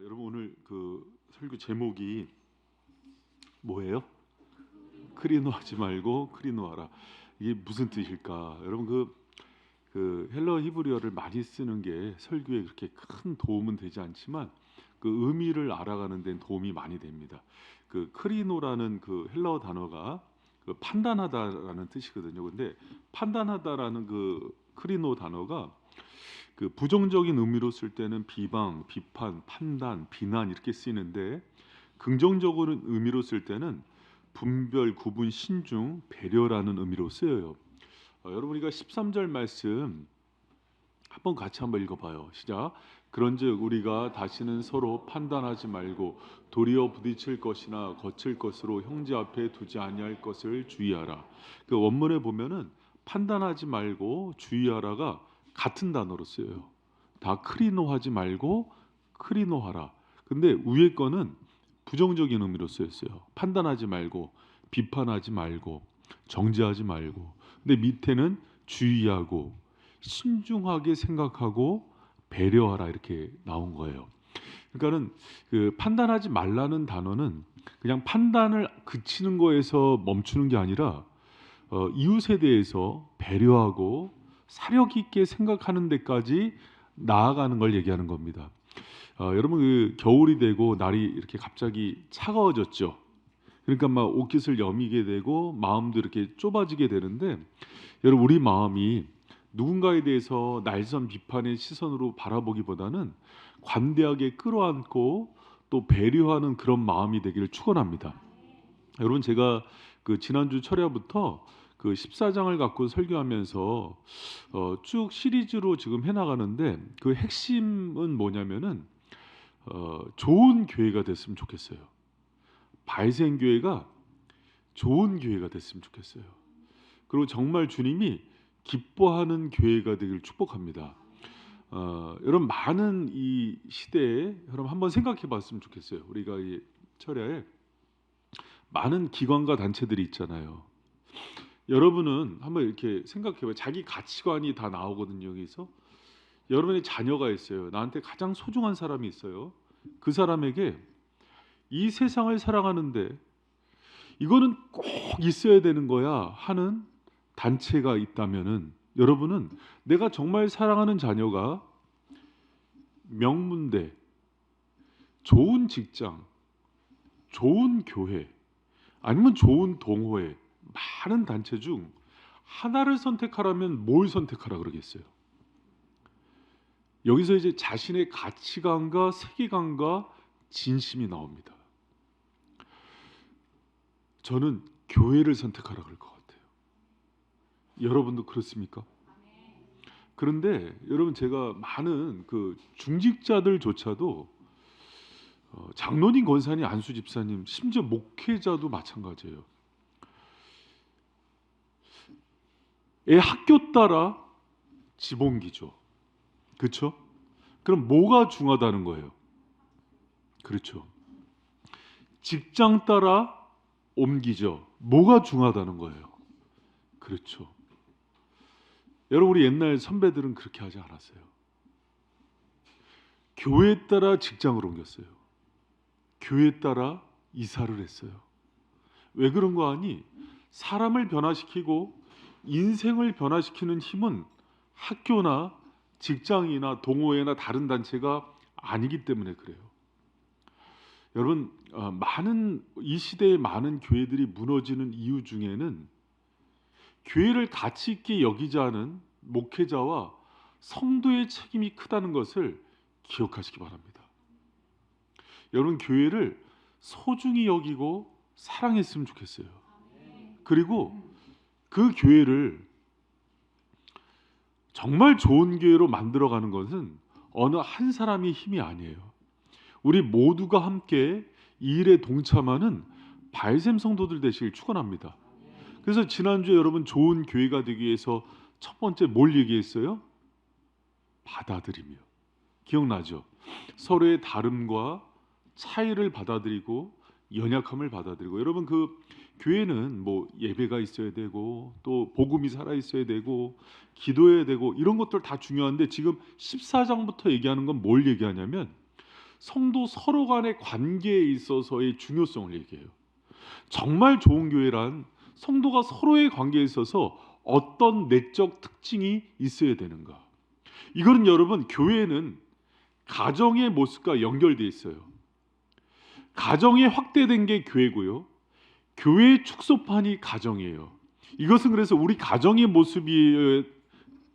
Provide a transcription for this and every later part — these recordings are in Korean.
여러분 오늘 그 설교 제목이 뭐예요? 크리노하지 말고 크리노하라. 이게 무슨 뜻일까? 여러분 그 헬러 히브리어를 많이 쓰는 게 설교에 그렇게 큰 도움은 되지 않지만 그 의미를 알아가는 데는 도움이 많이 됩니다. 그 크리노라는 그 헬러 단어가 그 판단하다라는 뜻이거든요. 근데 판단하다라는 그 크리노 단어가 그 부정적인 의미로 쓸 때는 비방, 비판, 판단, 비난 이렇게 쓰이는데 긍정적인 의미로 쓸 때는 분별, 구분, 신중, 배려라는 의미로 쓰여요. 여러분 우리가 13절 말씀 한번 읽어봐요. 시작. 그런즉 우리가 다시는 서로 판단하지 말고 도리어 부딪힐 것이나 거칠 것으로 형제 앞에 두지 아니할 것을 주의하라. 그 원문에 보면은 판단하지 말고 주의하라가 같은 단어로 쓰여요. 다 크리노하지 말고 크리노하라. 근데 위에 거는 부정적인 의미로 쓰였어요. 판단하지 말고 비판하지 말고 정죄하지 말고. 근데 밑에는 주의하고 신중하게 생각하고 배려하라 이렇게 나온 거예요. 그러니까는 그 판단하지 말라는 단어는 그냥 판단을 그치는 거에서 멈추는 게 아니라 이웃에 대해서 배려하고 사력 있게 생각하는 데까지 나아가는 걸 얘기하는 겁니다. 여러분 그 겨울이 되고 날이 이렇게 갑자기 차가워졌죠. 그러니까 막 옷깃을 여미게 되고 마음도 이렇게 좁아지게 되는데 여러분 우리 마음이 누군가에 대해서 날선 비판의 시선으로 바라보기보다는 관대하게 끌어안고 또 배려하는 그런 마음이 되기를 축원합니다. 여러분 제가 그 지난주 철야부터 그 14장을 갖고 설교하면서 쭉 시리즈로 지금 해나가는데 그 핵심은 뭐냐면은 좋은 교회가 됐으면 좋겠어요. 바이센 교회가 좋은 교회가 됐으면 좋겠어요. 그리고 정말 주님이 기뻐하는 교회가 되길 축복합니다. 여러분 많은 이 시대에 여러분 한번 생각해봤으면 좋겠어요. 우리가 이 철야에 많은 기관과 단체들이 있잖아요. 여러분은 한번 이렇게 생각해봐요. 자기 가치관이 다 나오거든요. 여기서 여러분의 자녀가 있어요. 나한테 가장 소중한 사람이 있어요. 그 사람에게 이 세상을 사랑하는데 이거는 꼭 있어야 되는 거야 하는 단체가 있다면은 여러분은 내가 정말 사랑하는 자녀가 명문대, 좋은 직장, 좋은 교회 아니면 좋은 동호회 많은 단체 중 하나를 선택하라면 뭘 선택하라 그러겠어요? 여기서 이제 자신의 가치관과 세계관과 진심이 나옵니다. 저는 교회를 선택하라 그럴 것 같아요. 여러분도 그렇습니까? 그런데 여러분 제가 많은 그 중직자들조차도 장로님, 권사님, 안수 집사님, 심지어 목회자도 마찬가지예요. 애 학교 따라 지봉기죠. 그렇죠? 그럼 뭐가 중요하다는 거예요? 그렇죠. 직장 따라 옮기죠. 뭐가 중요하다는 거예요? 그렇죠. 여러분 우리 옛날 선배들은 그렇게 하지 않았어요. 교회 따라 직장을 옮겼어요. 교회 따라 이사를 했어요. 왜 그런 거 아니? 사람을 변화시키고 인생을 변화시키는 힘은 학교나 직장이나 동호회나 다른 단체가 아니기 때문에 그래요. 여러분 많은 이 시대의 많은 교회들이 무너지는 이유 중에는 교회를 가치 있게 여기지 않은 목회자와 성도의 책임이 크다는 것을 기억하시기 바랍니다. 여러분 교회를 소중히 여기고 사랑했으면 좋겠어요. 그리고 그 교회를 정말 좋은 교회로 만들어가는 것은 어느 한 사람의 힘이 아니에요. 우리 모두가 함께 이 일에 동참하는 발샘 성도들 되시길 축원합니다. 그래서 지난주에 여러분 좋은 교회가 되기 위해서 첫 번째 뭘 얘기했어요? 받아들이며. 기억나죠? 서로의 다름과 차이를 받아들이고 연약함을 받아들이고 여러분 그 교회는 뭐 예배가 있어야 되고 또 복음이 살아 있어야 되고 기도해야 되고 이런 것들 다 중요한데 지금 14장부터 얘기하는 건 뭘 얘기하냐면 성도 서로 간의 관계에 있어서의 중요성을 얘기해요. 정말 좋은 교회란 성도가 서로의 관계에 있어서 어떤 내적 특징이 있어야 되는가. 이거는 여러분, 교회는 가정의 모습과 연결되어 있어요. 가정이 확대된 게 교회고요. 교회의 축소판이 가정이에요. 이것은 그래서 우리 가정의 모습이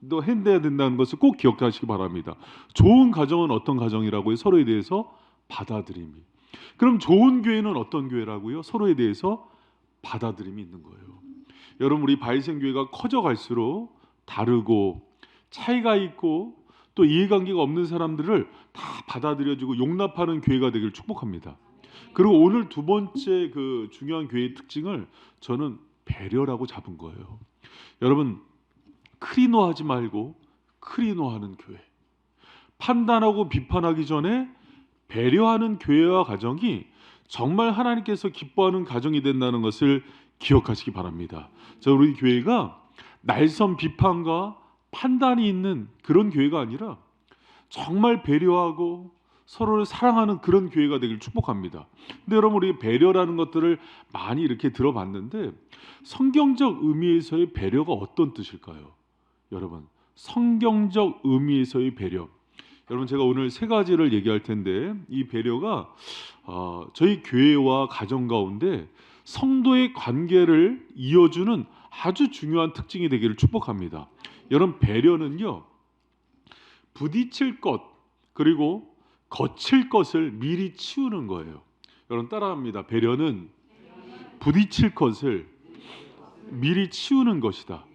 또 해야 된다는 것을 꼭 기억하시기 바랍니다. 좋은 가정은 어떤 가정이라고요? 서로에 대해서 받아들임이. 그럼 좋은 교회는 어떤 교회라고요? 서로에 대해서 받아들임이 있는 거예요. 여러분, 우리 바이센교회가 커져갈수록 다르고 차이가 있고 또 이해관계가 없는 사람들을 다 받아들여주고 용납하는 교회가 되기를 축복합니다. 그리고 오늘 두 번째 그 중요한 교회의 특징을 저는 배려라고 잡은 거예요. 여러분, 크리노하지 말고 크리노하는 교회. 판단하고 비판하기 전에 배려하는 교회와 가정이 정말 하나님께서 기뻐하는 가정이 된다는 것을 기억하시기 바랍니다. 우리 교회가 날선 비판과 판단이 있는 그런 교회가 아니라 정말 배려하고 서로를 사랑하는 그런 교회가 되길 축복합니다. 근데 여러분, 우리 배려라는 것들을 많이 이렇게 들어봤는데 성경적 의미에서의 배려가 어떤 뜻일까요? 여러분, 성경적 의미에서의 배려. 여러분, 제가 오늘 세 가지를 얘기할 텐데 이 배려가 저희 교회와 가정 가운데 성도의 관계를 이어주는 아주 중요한 특징이 되기를 축복합니다. 여러분, 배려는요, 부딪힐 것 그리고 거칠 것을 미리 치우는 거예요. 여러분 따라합니다. 배려는 부딪힐 것을 미리 치우는 것이다.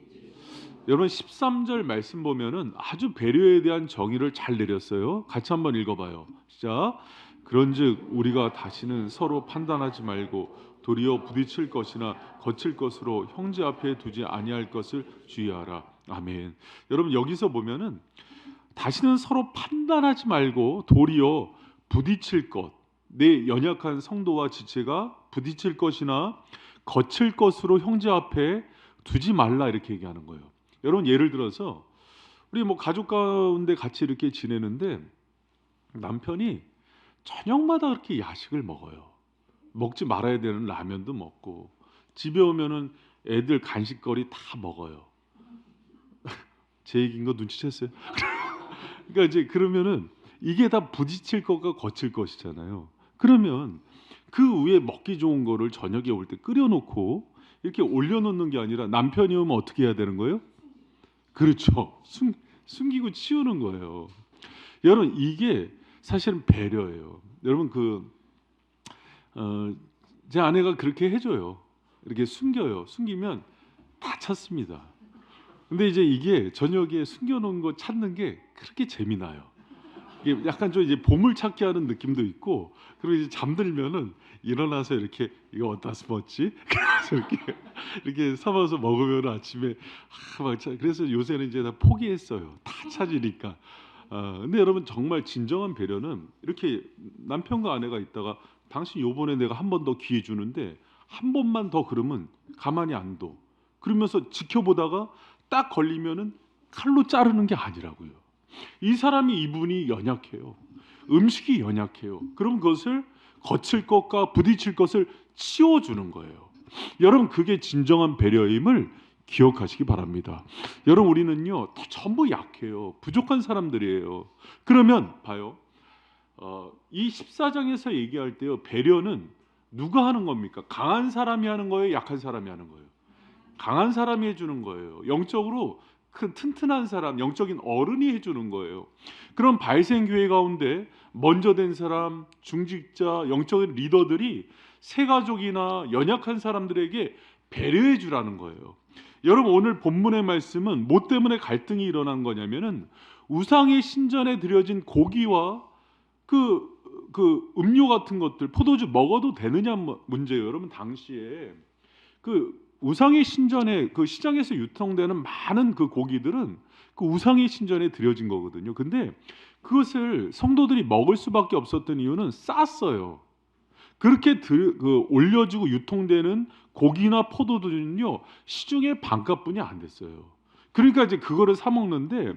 여러분 13절 말씀 보면은 아주 배려에 대한 정의를 잘 내렸어요. 같이 한번 읽어봐요. 시작. 그런즉 우리가 다시는 서로 판단하지 말고 도리어 부딪힐 것이나 거칠 것으로 형제 앞에 두지 아니할 것을 주의하라. 아멘. 여러분 여기서 보면은 다시는 서로 판단하지 말고 도리어 부딪힐 것, 내 연약한 성도와 지체가 부딪힐 것이나 거칠 것으로 형제 앞에 두지 말라 이렇게 얘기하는 거예요. 여러분 예를 들어서 우리 뭐 가족 가운데 같이 이렇게 지내는데 남편이 저녁마다 그렇게 야식을 먹어요. 먹지 말아야 되는 라면도 먹고 집에 오면은 애들 간식거리 다 먹어요. 제 얘기인 거 눈치챘어요? 그러니까 이제 그러면은 이게 다 부딪힐 것과 거칠 것이잖아요. 그러면 그 위에 먹기 좋은 거를 저녁에 올 때 끓여놓고 이렇게 올려놓는 게 아니라 남편이 오면 어떻게 해야 되는 거예요? 그렇죠. 숨기고 치우는 거예요. 여러분 이게 사실은 배려예요. 여러분 제 아내가 그렇게 해줘요. 이렇게 숨겨요. 숨기면 다 찾습니다. 근데 이제 이게 저녁에 숨겨놓은 거 찾는 게 그렇게 재미나요. 이게 약간 좀 이제 보물 찾기 하는 느낌도 있고, 그리고 이제 잠들면은 일어나서 이렇게 이거 어디다 숨었지? 그래서 이렇게 삼아서 먹으면 아침에 그래서 요새는 이제 다 포기했어요. 다 찾으니까. 근데 여러분 정말 진정한 배려는 이렇게 남편과 아내가 있다가 당신 요번에 내가 한 번 더 기회 주는데 한 번만 더 그러면 가만히 안 둬. 그러면서 지켜보다가 딱 걸리면은 칼로 자르는 게 아니라고요. 이 사람이 이분이 연약해요. 음식이 연약해요. 그럼 그것을 거칠 것과 부딪힐 것을 치워주는 거예요. 여러분 그게 진정한 배려임을 기억하시기 바랍니다. 여러분 우리는요 전부 약해요. 부족한 사람들이에요. 그러면 봐요. 이 14장에서 얘기할 때요 배려는 누가 하는 겁니까? 강한 사람이 하는 거예요? 약한 사람이 하는 거예요? 강한 사람이 해주는 거예요. 영적으로 큰 튼튼한 사람, 영적인 어른이 해주는 거예요. 그럼 발생교회 가운데 먼저 된 사람, 중직자, 영적인 리더들이 새가족이나 연약한 사람들에게 배려해 주라는 거예요. 여러분 오늘 본문의 말씀은 뭐 때문에 갈등이 일어난 거냐면은 우상의 신전에 드려진 고기와 그 음료 같은 것들, 포도주 먹어도 되느냐 문제예요. 여러분 당시에 그 우상의 신전에 그 시장에서 유통되는 많은 그 고기들은 그 우상의 신전에 드려진 거거든요. 근데 그것을 성도들이 먹을 수밖에 없었던 이유는 쌌어요. 그렇게 올려주고 유통되는 고기나 포도주는요 시중의 반값뿐이 안 됐어요. 그러니까 이제 그거를 사 먹는데,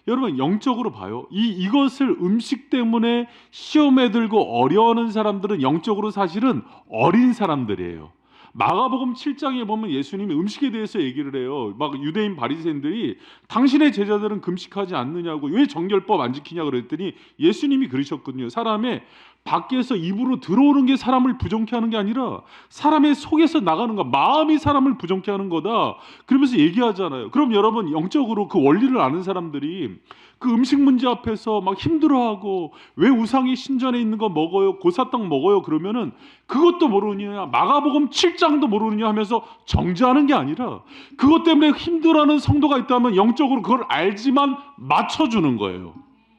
여러분 영적으로 봐요. 이것을 음식 때문에 시험에 들고 어려워하는 사람들은 영적으로 사실은 어린 사람들이에요. 마가복음 7장에 보면 예수님이 음식에 대해서 얘기를 해요. 막 유대인 바리새인들이 당신의 제자들은 금식하지 않느냐고, 왜 정결법 안 지키냐 그랬더니 예수님이 그러셨거든요. 사람의 밖에서 입으로 들어오는 게 사람을 부정케 하는 게 아니라 사람의 속에서 나가는 거, 마음이 사람을 부정케 하는 거다. 그러면서 얘기하잖아요. 그럼 여러분 영적으로 그 원리를 아는 사람들이 그 음식 문제 앞에서 막 힘들어하고, 왜 우상이 신전에 있는 거 먹어요, 고사탕 먹어요 그러면은 그것도 모르느냐, 마가복음 7장도 모르느냐 하면서 정죄하는 게 아니라, 그것 때문에 힘들어하는 성도가 있다면 영적으로 그걸 알지만 맞춰주는 거예요.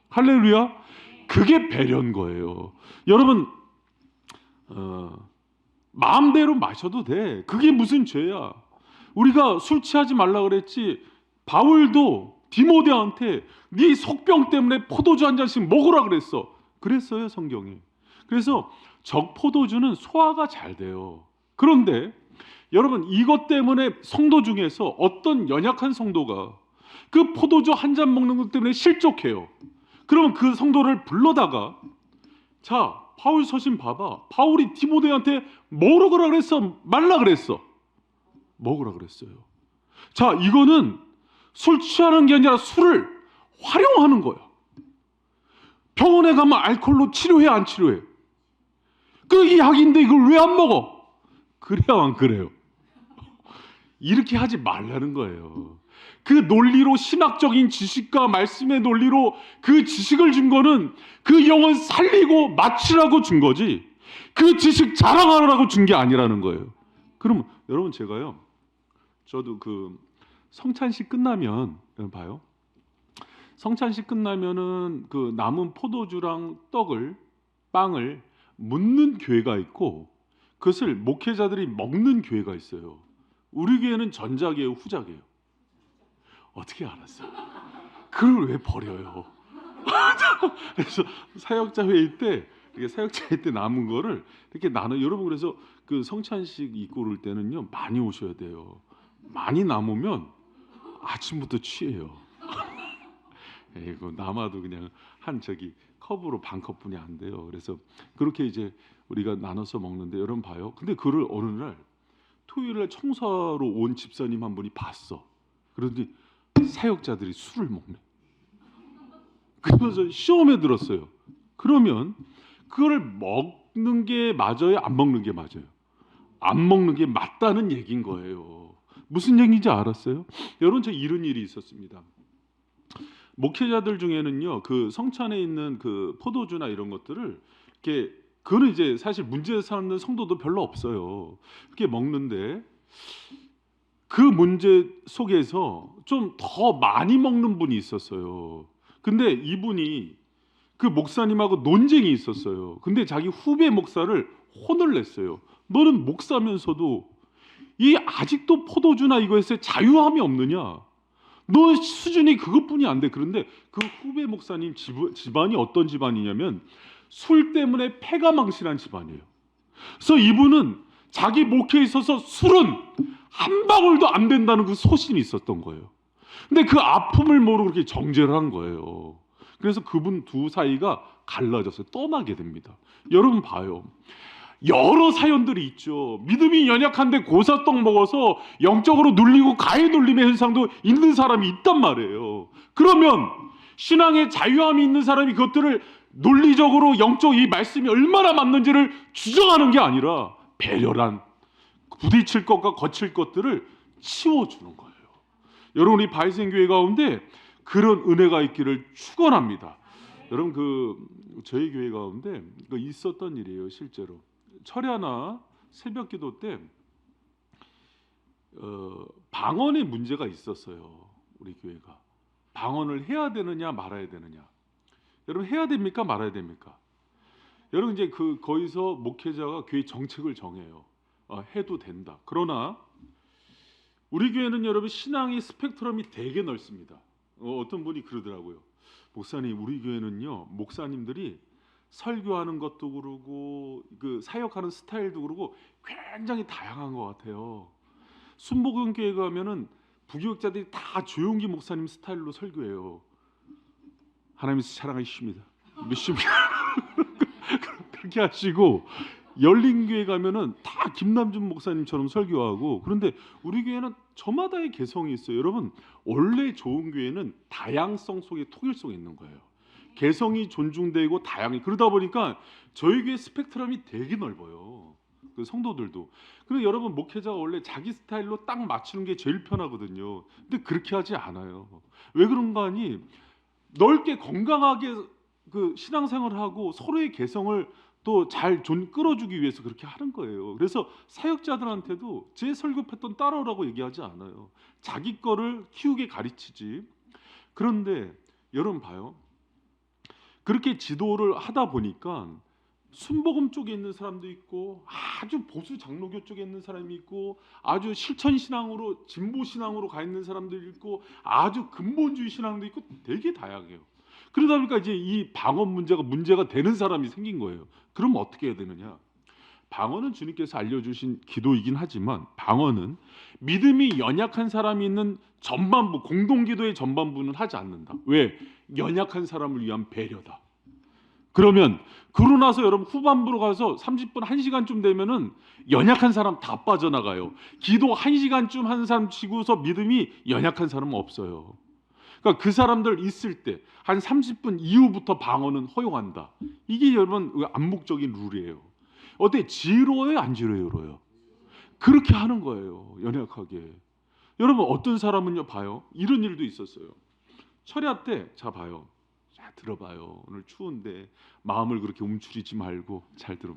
할렐루야. 그게 배려인 거예요. 여러분 마음대로 마셔도 돼. 그게 무슨 죄야. 우리가 술 취하지 말라 그랬지. 바울도 디모데한테 네 속병 때문에 포도주 한 잔씩 먹으라 그랬어. 그랬어요, 성경이. 그래서 적포도주는 소화가 잘 돼요. 그런데 여러분 이것 때문에 성도 중에서 어떤 연약한 성도가 그 포도주 한 잔 먹는 것 때문에 실족해요. 그러면 그 성도를 불러다가, 자, 바울 서신 봐봐. 바울이 디모데한테 먹으라 그랬어, 말라 그랬어? 먹으라 그랬어요. 자, 이거는 술 취하는 게 아니라 술을 활용하는 거야. 병원에 가면 알코올로 치료해, 안 치료해? 그 약인데 이걸 왜 안 먹어? 그래야 안 그래요? 이렇게 하지 말라는 거예요. 그 논리로, 신학적인 지식과 말씀의 논리로 그 지식을 준 거는 그 영혼 살리고 마치라고 준 거지, 그 지식 자랑하라고 준 게 아니라는 거예요. 그럼 여러분 제가요, 저도 그 성찬식 끝나면, 여러분 봐요, 성찬식 끝나면은 그 남은 포도주랑 떡을, 빵을 묻는 교회가 있고 그것을 목회자들이 먹는 교회가 있어요. 우리 교회는 전자교회요, 후자교회요? 어떻게 알았어요? 그걸 왜 버려요? 그래서 사역자 회의 때, 이게 사역자 회의 때 남은 거를 이렇게 나눠. 여러분 그래서 그 성찬식 있고 그럴 때는요 많이 오셔야 돼요. 많이 남으면 아침부터 취해요. 이거 남아도 그냥 한 저기 컵으로 반 컵뿐이 안 돼요. 그래서 그렇게 이제 우리가 나눠서 먹는데, 여러분 봐요. 근데 그를 어느 날 토요일날 청소하러 온 집사님 한 분이 봤어. 그런데 사역자들이 술을 먹네. 그러면서 시험에 들었어요. 그러면 그걸 먹는 게 맞아요, 안 먹는 게 맞아요? 안 먹는 게 맞다는 얘기인 거예요. 무슨 얘기인지 알았어요? 여러분, 저 이런 일이 있었습니다. 목회자들 중에는요, 그 성찬에 있는 그 포도주나 이런 것들을 이렇게, 그거는 이제 사실 문제 삼는 성도도 별로 없어요. 이렇게 먹는데 그 문제 속에서 좀 더 많이 먹는 분이 있었어요. 근데 이분이 그 목사님하고 논쟁이 있었어요. 근데 자기 후배 목사를 혼을 냈어요. 너는 목사면서도 이 아직도 포도주나 이거에서 자유함이 없느냐? 너 수준이 그것뿐이 안 돼. 그런데 그 후배 목사님 집안이 어떤 집안이냐면 술 때문에 패가 망신한 집안이에요. 그래서 이분은 자기 목회에 있어서 술은 한 방울도 안 된다는 그 소신이 있었던 거예요. 근데 그 아픔을 모르고 그렇게 정죄를 한 거예요. 그래서 그분 두 사이가 갈라져서 떠나게 됩니다. 여러분 봐요. 여러 사연들이 있죠. 믿음이 연약한데 고사떡 먹어서 영적으로 눌리고 가해 눌림의 현상도 있는 사람이 있단 말이에요. 그러면 신앙의 자유함이 있는 사람이 그것들을 논리적으로 영적 이 말씀이 얼마나 맞는지를 주장하는 게 아니라 배려란, 부딪힐 것과 거칠 것들을 치워주는 거예요. 여러분, 이 바이센교회 가운데 그런 은혜가 있기를 축원합니다. 여러분, 저희 교회 가운데 있었던 일이에요. 실제로 철야나 새벽기도 때 방언의 문제가 있었어요. 우리 교회가 방언을 해야 되느냐 말아야 되느냐. 여러분, 해야 됩니까 말아야 됩니까? 여러분, 이제 거기서 목회자가 교회 정책을 정해요. 해도 된다. 그러나 우리 교회는 여러분 신앙의 스펙트럼이 되게 넓습니다. 어떤 분이 그러더라고요. 목사님, 우리 교회는요 목사님들이 설교하는 것도 그러고 그 사역하는 스타일도 그러고 굉장히 다양한 것 같아요. 순복음교회 가면은 부교육자들이 다 조용기 목사님 스타일로 설교해요. 하나님이 사랑하십니다. 믿습니다. 그렇게 하시고 열린교회 가면은 다 김남준 목사님처럼 설교하고. 그런데 우리 교회는 저마다의 개성이 있어요. 여러분, 원래 좋은 교회는 다양성 속에 통일성이 있는 거예요. 개성이 존중되고 다양해. 그러다 보니까 저희 교회 스펙트럼이 되게 넓어요. 그 성도들도. 그리고 여러분, 목회자가 원래 자기 스타일로 딱 맞추는 게 제일 편하거든요. 근데 그렇게 하지 않아요. 왜 그런가 하니 넓게 건강하게 그 신앙생활하고 서로의 개성을 또 잘 끌어주기 위해서 그렇게 하는 거예요. 그래서 사역자들한테도 제 설교 패턴 따라오라고 얘기하지 않아요. 자기 거를 키우게 가르치지. 그런데 여러분 봐요. 그렇게 지도를 하다 보니까 순복음 쪽에 있는 사람도 있고, 아주 보수 장로교 쪽에 있는 사람이 있고, 아주 실천 신앙으로 진보 신앙으로 가 있는 사람도 있고, 아주 근본주의 신앙도 있고, 되게 다양해요. 그러다 보니까 이제 이 방언 문제가 되는 사람이 생긴 거예요. 그럼 어떻게 해야 되느냐? 방언은 주님께서 알려주신 기도이긴 하지만, 방언은 믿음이 연약한 사람이 있는 전반부, 공동기도의 전반부는 하지 않는다. 왜? 연약한 사람을 위한 배려다. 그러면 그러고 나서 여러분 후반부로 가서 30분 1시간쯤 되면은 연약한 사람 다 빠져나가요. 기도 1시간쯤 하는 사람 치고서 믿음이 연약한 사람은 없어요. 그러니까 그 사람들 있을 때 한 30분 이후부터 방언은 허용한다. 이게 여러분 암묵적인 룰이에요. 어때? 지루해요, 안 지루해요? 그렇게 하는 거예요. 연약하게. 여러분, 어떤 사람은요, 봐요. 이런 일도 있었어요. 철야 때, 자 봐요. 자 들어봐요. 오늘 추운데 마음을 그렇게 움츠리지 말고 잘 들어.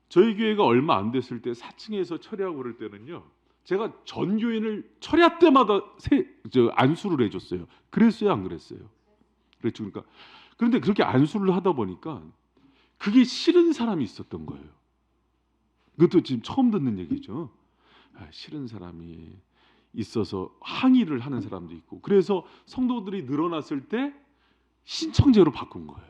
저희 교회가 얼마 안 됐을 때 4층에서 철야하고 그럴 때는요, 제가 전 교인을 철야 때마다 안수를 해줬어요. 그랬어요, 안 그랬어요? 그랬죠. 그러니까 그런데 그렇게 안수를 하다 보니까 그게 싫은 사람이 있었던 거예요. 그것도 지금 처음 듣는 얘기죠. 싫은 사람이 있어서 항의를 하는 사람도 있고, 그래서 성도들이 늘어났을 때 신청제로 바꾼 거예요.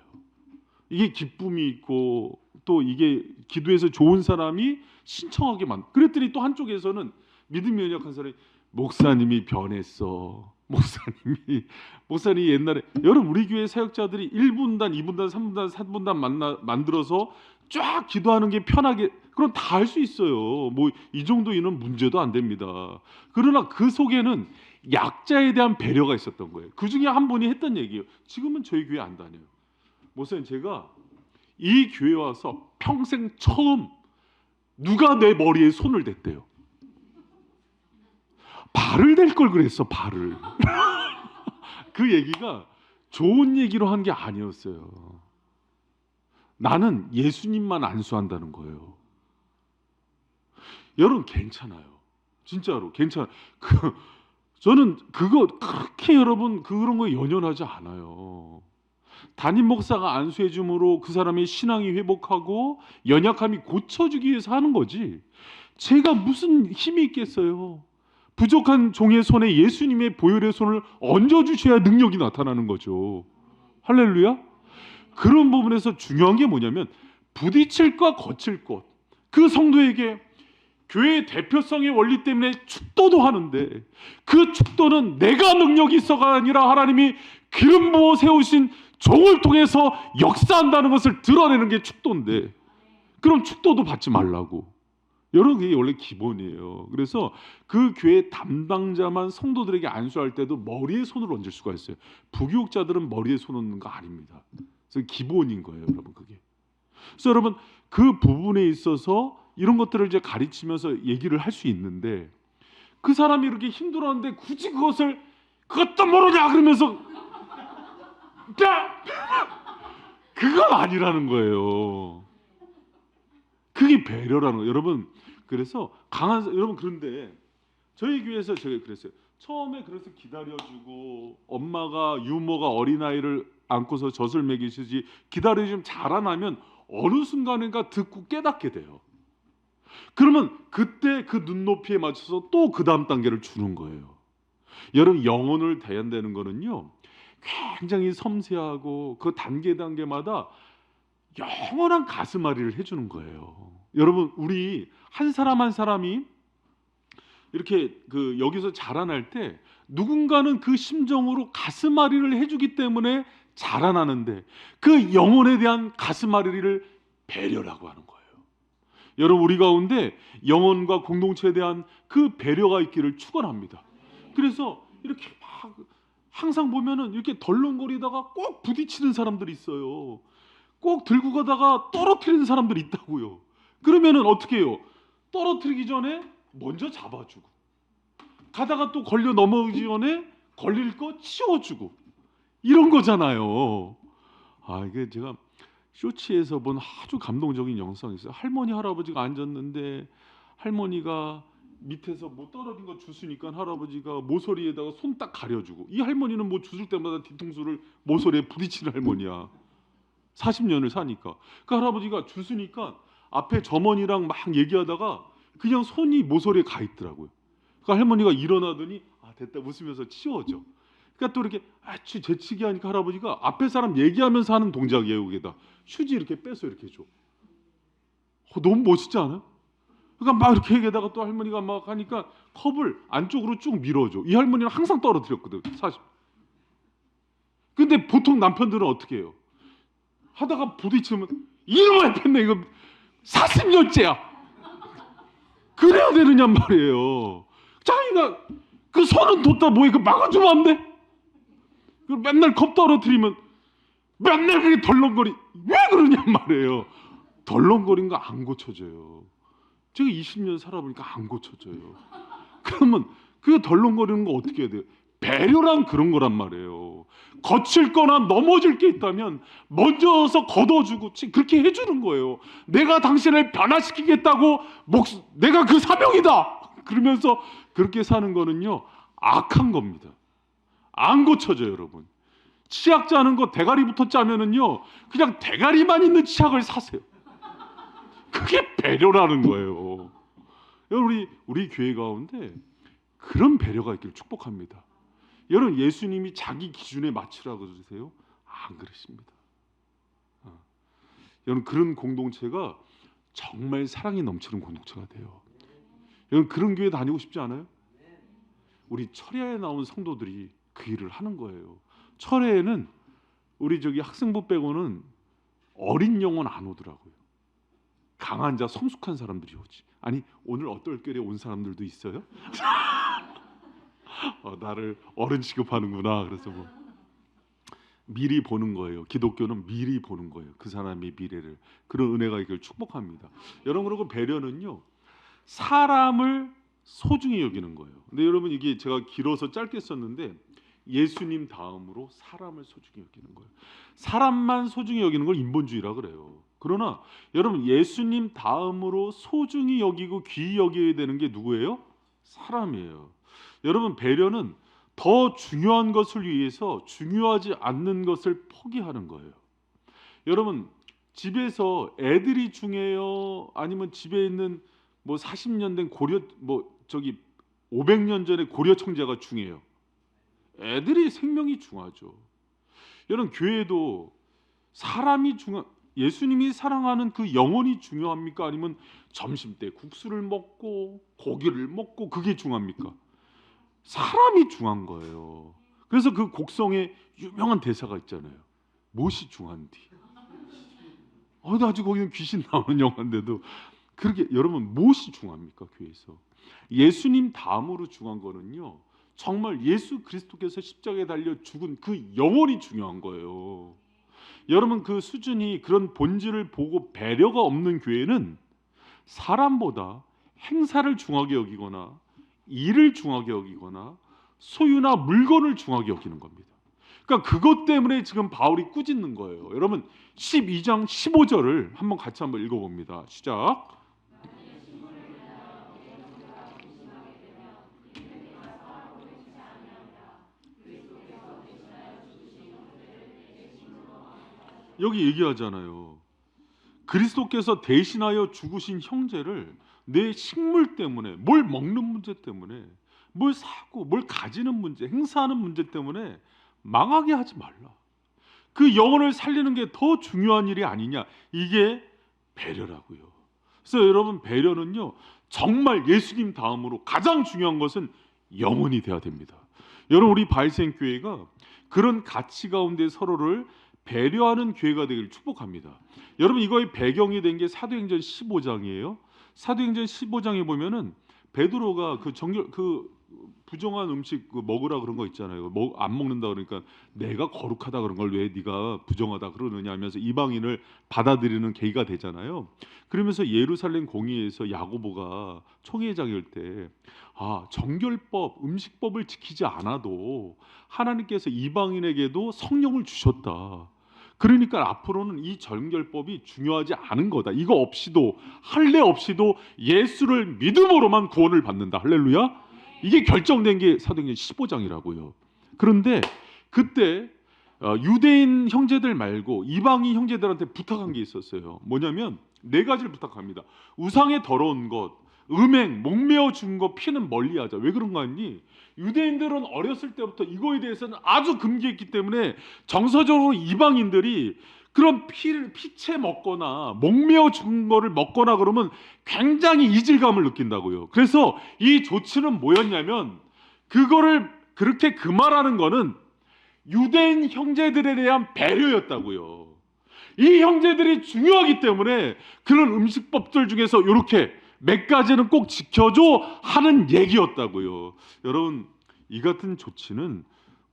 이게 기쁨이 있고 또 이게 기도에서 좋은 사람이 신청하게 그랬더니 또 한쪽에서는 믿음이 연약한 사람이 목사님이 변했어. 목사님이 옛날에 여러분 우리 교회 사역자들이 1분단, 2분단, 3분단, 4분단 만들어서 쫙 기도하는 게 편하게, 그럼 다 할 수 있어요. 뭐 이 정도 인원 문제도 안 됩니다. 그러나 그 속에는 약자에 대한 배려가 있었던 거예요. 그 중에 한 분이 했던 얘기예요. 지금은 저희 교회 안 다녀요. 목사님, 제가 이 교회 와서 평생 처음 누가 내 머리에 손을 댔대요. 발을 댈 걸 그랬어, 발을. 그 얘기가 좋은 얘기로 한 게 아니었어요. 나는 예수님만 안수한다는 거예요. 여러분 괜찮아요. 진짜로 괜찮아요. 저는 그렇게 여러분 그런 거에 연연하지 않아요. 담임 목사가 안수해 줌으로 그 사람의 신앙이 회복하고 연약함이 고쳐지기 위해서 하는 거지, 제가 무슨 힘이 있겠어요. 부족한 종의 손에 예수님의 보혈의 손을 얹어주셔야 능력이 나타나는 거죠. 할렐루야. 그런 부분에서 중요한 게 뭐냐면 부딪힐 것 거칠 것, 그 성도에게 교회의 대표성의 원리 때문에 축도도 하는데 그 축도는 내가 능력이 있어가 아니라 하나님이 기름 부어 세우신 종을 통해서 역사한다는 것을 드러내는 게 축도인데, 그럼 축도도 받지 말라고. 여러분, 그게 원래 기본이에요. 그래서 그 교회 담당자만 성도들에게 안수할 때도 머리에 손을 얹을 수가 있어요. 부교육자들은 머리에 손 얹는 거 아닙니다. 그래서 기본인 거예요, 여러분. 그게. 그래서 여러분 그 부분에 있어서 이런 것들을 이제 가르치면서 얘기를 할 수 있는데, 그 사람이 이렇게 힘들었는데 굳이 그것도 모르냐 그러면서 그건 아니라는 거예요. 그게 배려라는 거예요, 여러분. 그래서 여러분, 그런데 저희 교회에서 제가 그랬어요. 처음에 그래서 기다려주고 엄마가 유모가 어린아이를 안고서 젖을 먹이시지 기다려주면 자라나면 어느 순간인가 듣고 깨닫게 돼요. 그러면 그때 그 눈높이에 맞춰서 또 그 다음 단계를 주는 거예요. 여러분, 영혼을 대한다는 거는요 굉장히 섬세하고 그 단계마다 영원한 가슴앓이를 해주는 거예요. 여러분, 우리 한 사람 한 사람이 이렇게 그 여기서 자라날 때 누군가는 그 심정으로 가슴앓이를 해주기 때문에 자라나는데 그 영혼에 대한 가슴앓이를 배려라고 하는 거예요. 여러분, 우리 가운데 영혼과 공동체에 대한 그 배려가 있기를 축원합니다. 그래서 이렇게 막 항상 보면은 이렇게 덜렁거리다가 꼭 부딪히는 사람들이 있어요. 꼭 들고 가다가 떨어뜨리는 사람들이 있다고요. 그러면은 어떻게 해요? 떨어뜨리기 전에 먼저 잡아주고, 가다가 또 걸려 넘어오기 전에 걸릴 거 치워주고, 이런 거잖아요. 이게 제가 쇼츠에서 본 아주 감동적인 영상이 있어요. 할머니 할아버지가 앉았는데 할머니가 밑에서 뭐 떨어진 거 주스니까 할아버지가 모서리에다가 손 딱 가려주고, 이 할머니는 뭐 주술 때마다 뒤통수를 모서리에 부딪히는 할머니야. 40년을 사니까. 그 할아버지가 주스니까 앞에 점원이랑 막 얘기하다가 그냥 손이 모서리에 가 있더라고요. 그 할머니가 일어나더니 됐다 웃으면서 치워줘. 그러니까 또 이렇게 아주 재치기 하니까 할아버지가 앞에 사람 얘기하면서 하는 동작이에요. 여기다 휴지 이렇게 빼서 이렇게 줘. 너무 멋있지 않아요? 그러니까 막 이렇게 얘기하다가 또 할머니가 막 하니까 컵을 안쪽으로 쭉 밀어줘. 이 할머니는 항상 떨어뜨렸거든, 사실. 근데 보통 남편들은 어떻게 해요? 하다가 부딪히면 이놈의 팬네, 이거 40년째야. 그래야 되느냐 말이에요. 자기가 그 손은 뒀다 뭐해, 그 막아주면 안 돼? 맨날 컵 떨어뜨리면 맨날 그게 덜렁거리. 왜 그러냐 말이에요. 덜렁거린 거 안 고쳐져요. 제가 20년 살아보니까 안 고쳐져요. 그러면 그 덜렁거리는 거 어떻게 해야 돼요? 배려란 그런 거란 말이에요. 거칠 거나 넘어질 게 있다면 먼저서 걷어주고 그렇게 해주는 거예요. 내가 당신을 변화시키겠다고 내가 그 사명이다 그러면서 그렇게 사는 거는요, 악한 겁니다. 안 고쳐져요. 여러분, 치약 짜는 거 대가리부터 짜면은요 그냥 대가리만 있는 치약을 사세요. 그게 배려라는 거예요. 여러분, 우리 교회 가운데 그런 배려가 있기를 축복합니다. 여러분, 예수님이 자기 기준에 맞추라고 그러세요? 안 그러십니다. 여러분, 그런 공동체가 정말 사랑이 넘치는 공동체가 돼요. 여러분, 그런 교회 다니고 싶지 않아요? 우리 철야에 나온 성도들이 그 일을 하는 거예요. 철야에는 우리 학생부 빼고는 어린 영혼 안 오더라고요. 강한 자, 성숙한 사람들이 오지. 아니, 오늘 어떨결에 온 사람들도 있어요? 나를 어른 취급하는구나. 그래서 뭐 미리 보는 거예요. 기독교는 미리 보는 거예요. 그 사람의 미래를. 그런 은혜가 있기를 축복합니다. 여러분, 그리고 배려는요, 사람을 소중히 여기는 거예요. 근데 여러분, 이게 제가 길어서 짧게 썼는데 예수님 다음으로 사람을 소중히 여기는 거예요. 사람만 소중히 여기는 걸 인본주의라 그래요. 그러나 여러분, 예수님 다음으로 소중히 여기고 귀히 여겨야 되는 게 누구예요? 사람이에요. 여러분, 배려는 더 중요한 것을 위해서 중요하지 않는 것을 포기하는 거예요. 여러분, 집에서 애들이 중요해요? 아니면 집에 있는 뭐 40년 된 500년 전에 고려 청자가 중요해요? 애들이 생명이 중요하죠. 여러분, 교회도 사람이 예수님이 사랑하는 그 영혼이 중요합니까? 아니면 점심 때 국수를 먹고 고기를 먹고 그게 중요합니까? 사람이 중요한 거예요. 그래서 그 곡성에 유명한 대사가 있잖아요. 무엇이 중요한디? 아주 거기는 귀신 나오는 영화인데도 그렇게. 여러분, 무엇이 중요합니까? 교회에서 예수님 다음으로 중요한 거는요, 정말 예수 그리스도께서 십자가에 달려 죽은 그 영혼이 중요한 거예요. 여러분, 그 수준이, 그런 본질을 보고 배려가 없는 교회는 사람보다 행사를 중하게 여기거나 일을 중하게 여기거나 소유나 물건을 중하게 여기는 겁니다. 그러니까 그것 때문에 지금 바울이 꾸짖는 거예요. 여러분, 12장 15절을 같이 한번 읽어봅니다. 시작. 여기 얘기하잖아요. 그리스도께서 대신하여 죽으신 형제를 내 식물 때문에, 뭘 먹는 문제 때문에, 뭘 사고 뭘 가지는 문제, 행사하는 문제 때문에 망하게 하지 말라. 그 영혼을 살리는 게 더 중요한 일이 아니냐. 이게 배려라고요. 그래서 여러분, 배려는요, 정말 예수님 다음으로 가장 중요한 것은 영혼이 돼야 됩니다. 여러분, 우리 바이센교회가 그런 가치 가운데 서로를 배려하는 교회가 되기를 축복합니다. 여러분, 이거의 배경이 된 게 사도행전 15장이에요. 사도행전 15장에 보면은 베드로가 그 부정한 음식 먹으라 그런 거 있잖아요. 안 먹는다 그러니까 내가 거룩하다 그런 걸 왜 네가 부정하다 그러느냐 하면서 이방인을 받아들이는 계기가 되잖아요. 그러면서 예루살렘 공의회에서 야고보가 총회장일 때 정결법, 음식법을 지키지 않아도 하나님께서 이방인에게도 성령을 주셨다. 그러니까 앞으로는 이 정결법이 중요하지 않은 거다. 이거 없이도, 할례 없이도 예수를 믿음으로만 구원을 받는다. 할렐루야. 이게 결정된 게 사도행전 15장이라고요. 그런데 그때 유대인 형제들 말고 이방인 형제들한테 부탁한 게 있었어요. 뭐냐면 네 가지를 부탁합니다. 우상의 더러운 것, 음행, 목매어 죽은 것, 피는 멀리하자. 왜 그런가 하니 유대인들은 어렸을 때부터 이거에 대해서는 아주 금기했기 때문에 정서적으로 이방인들이 그런 피채 먹거나 목매어 죽은 거를 먹거나 그러면 굉장히 이질감을 느낀다고요. 그래서 이 조치는 뭐였냐면 그거를 그렇게 금하라는 거는 유대인 형제들에 대한 배려였다고요. 이 형제들이 중요하기 때문에 그런 음식법들 중에서 이렇게 몇 가지는 꼭 지켜줘 하는 얘기였다고요. 여러분, 이 같은 조치는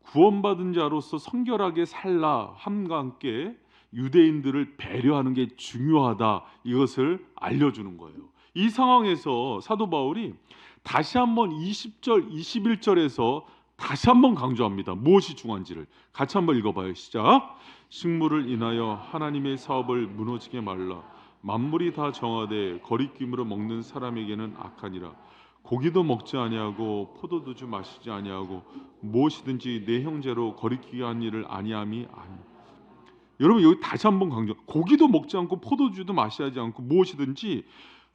구원받은 자로서 성결하게 살라 함과 함께 유대인들을 배려하는 게 중요하다, 이것을 알려주는 거예요. 이 상황에서 사도 바울이 다시 한번 20절, 21절에서 다시 한번 강조합니다. 무엇이 중요한지를 같이 한번 읽어봐요. 시작. 식물을 인하여 하나님의 사업을 무너지게 말라. 만물이 다 정하되 거리낌으로 먹는 사람에게는 악하니라. 고기도 먹지 아니하고 포도주도 마시지 아니하고 무엇이든지 내 형제로 거리끼게 한 일을 아니함이 아니. 여러분, 여기 다시 한번 강조. 고기도 먹지 않고 포도주도 마시지 않고 무엇이든지,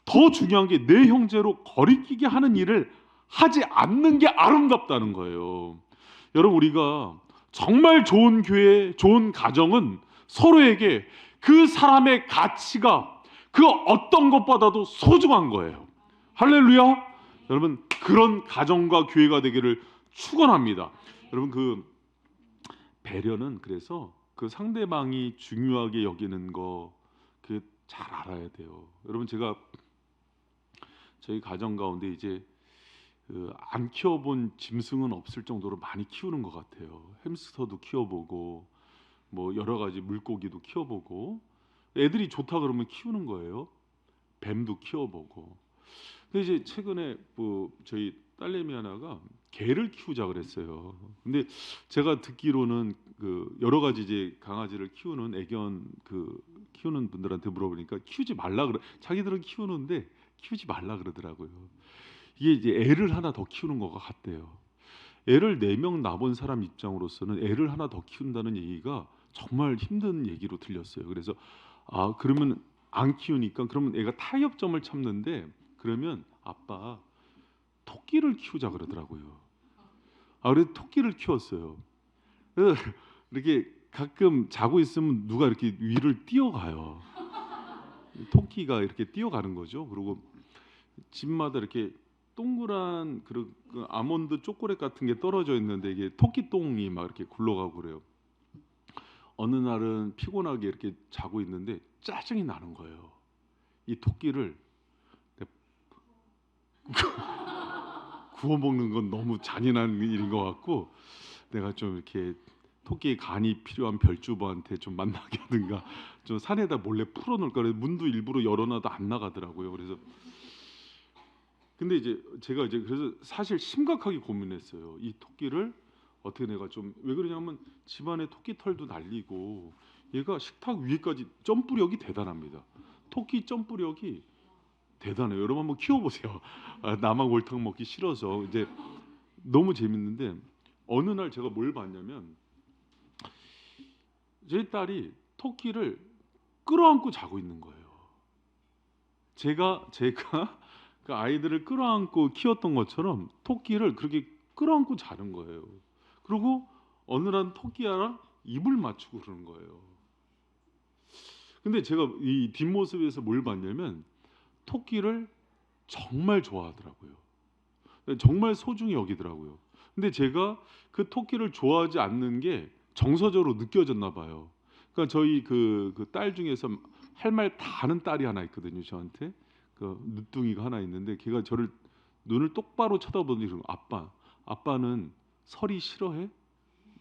더 중요한 게 내 형제로 거리끼게 하는 일을 하지 않는 게 아름답다는 거예요. 여러분, 우리가 정말 좋은 교회, 좋은 가정은 서로에게 그 사람의 가치가 그 어떤 것보다도 소중한 거예요. 할렐루야. 여러분, 그런 가정과 교회가 되기를 축원합니다. 여러분, 그 배려는 그래서 그 상대방이 중요하게 여기는 거 그 잘 알아야 돼요. 여러분, 제가 저희 가정 가운데 이제 안 키워본 짐승은 없을 정도로 많이 키우는 것 같아요. 햄스터도 키워보고 뭐 여러 가지 물고기도 키워보고, 애들이 좋다 그러면 키우는 거예요. 뱀도 키워보고. 근데 이제 최근에 뭐 저희 딸내미 하나가 개를 키우자 그랬어요. 근데 제가 듣기로는 그 여러 가지 이제 강아지를 키우는 애견 키우는 분들한테 물어보니까 키우지 말라 그래. 자기들은 키우는데 키우지 말라 그러더라고요. 이게 이제 애를 하나 더 키우는 것 같대요. 애를 4명 낳은 사람 입장으로서는 애를 하나 더 키운다는 얘기가 정말 힘든 얘기로 들렸어요. 그래서 그러면 안 키우니까 그러면 애가 타협점을 찾는데, 그러면 아빠 토끼를 키우자 그러더라고요. 그래서 토끼를 키웠어요. 그래서 이렇게 가끔 자고 있으면 누가 이렇게 위를 뛰어가요. 토끼가 이렇게 뛰어가는 거죠. 그리고 집마다 이렇게 동그란 그 아몬드 초콜릿 같은 게 떨어져 있는데 이게 토끼 똥이 막 이렇게 굴러가고 그래요. 어느 날은 피곤하게 이렇게 자고 있는데 짜증이 나는 거예요. 이 토끼를 구워 먹는 건 너무 잔인한 일인 것 같고, 내가 좀 이렇게 토끼의 간이 필요한 별주부한테 좀 만나게 하든가 좀 산에다 몰래 풀어놓을 거래. 문도 일부러 열어놔도 안 나가더라고요. 그래서 근데 이제 제가 이제 그래서 사실 심각하게 고민했어요. 이 토끼를 어떻게 내가 좀, 왜 그러냐면 집안에 토끼 털도 날리고 얘가 식탁 위에까지 점프력이 대단합니다. 토끼 점프력이 대단해요. 여러분 한번 키워보세요. 나만 골탕 먹기 싫어서 이제 너무 재밌는데, 어느 날 제가 뭘 봤냐면 제 딸이 토끼를 끌어안고 자고 있는 거예요. 제가 그 아이들을 끌어안고 키웠던 것처럼 토끼를 그렇게 끌어안고 자는 거예요. 그리고 어느 날 토끼랑 입을 맞추고 그러는 거예요. 근데 제가 이 뒷모습에서 뭘 봤냐면 토끼를 정말 좋아하더라고요. 정말 소중히 여기더라고요. 근데 제가 그 토끼를 좋아하지 않는 게 정서적으로 느껴졌나 봐요. 그러니까 저희 그 딸 중에서 할 말 다 하는 딸이 하나 있거든요. 저한테 그 늦둥이가 하나 있는데 걔가 저를 눈을 똑바로 쳐다보더니 그러고 아빠는 설이 싫어해?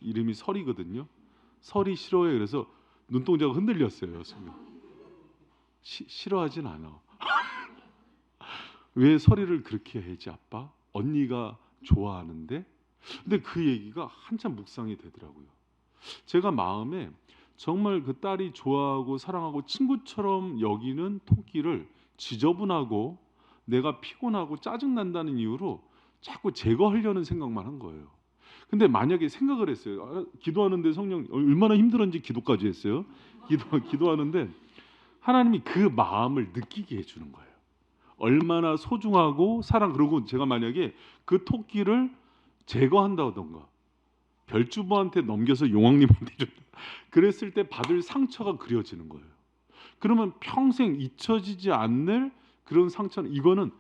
이름이 설이거든요. 설이 싫어해. 그래서 눈동자가 흔들렸어요. 순간. 싫어하진 않아. 왜 설이를 그렇게 해지 아빠? 언니가 좋아하는데? 근데 그 얘기가 한참 묵상이 되더라고요. 제가 마음에 정말 그 딸이 좋아하고 사랑하고 친구처럼 여기는 토끼를 지저분하고 내가 피곤하고 짜증난다는 이유로 자꾸 제거하려는 생각만 한 거예요. 근데 만약에 생각을 했어요. 기도하는데 성령 얼마나 힘들었는지 기도까지 했어요. 기도하는데 하나님이 그 마음을 느끼게 해주는 거예요. 얼마나 소중하고 사랑. 그리고 제가 만약에 그 토끼를 제거한다던가 별주부한테 넘겨서 용왕님한테 줬다. 그랬을 때 받을 상처가 그려지는 거예요. 그러면 평생 잊혀지지 않을 그런 상처는 이거는